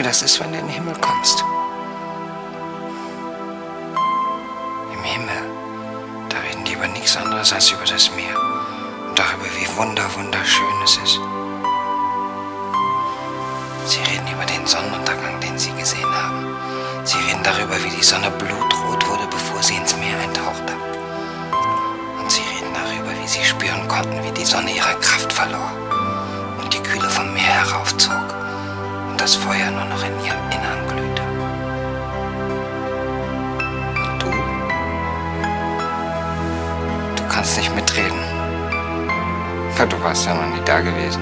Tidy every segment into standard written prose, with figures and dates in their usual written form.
wie das ist, wenn du in den Himmel kommst. Im Himmel, da reden die über nichts anderes als über das Meer und darüber, wie wunderschön es ist. Sie reden über den Sonnenuntergang, den sie gesehen haben. Sie reden darüber, wie die Sonne blutrot wurde, bevor sie ins Meer eintauchte. Und sie reden darüber, wie sie spüren konnten, wie die Sonne ihre Kraft verlor und die Kühle vom Meer heraufzog und das Feuer nur noch in ihrem Innern glühte. Und du kannst nicht mitreden. Ja, du warst ja noch nie da gewesen.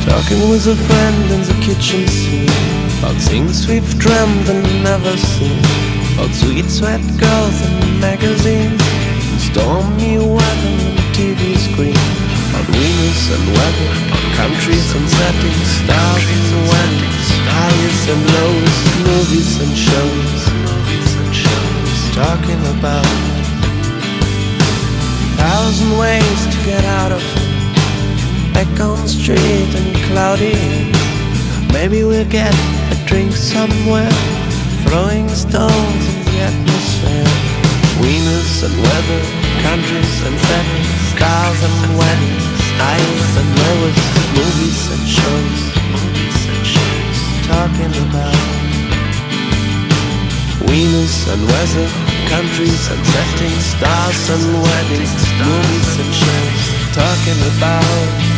Talking with a friend in the kitchen scene, about things we've dreamt and never seen, about sweet sweat girls in magazines, and stormy weather and TV screen, about Venus and weather, about countries and settings, stars and weddings, highs and lows, movies and shows. Talking about 1,000 ways to get out of it. Back on the street and cloudy. Maybe we'll get a drink somewhere, throwing stones in the atmosphere. Venus and weather, countries and settings, cars and weddings, highs and lows, movies and shows. Talking about Venus and weather, countries and settings, stars and weddings, movies and shows. Talking about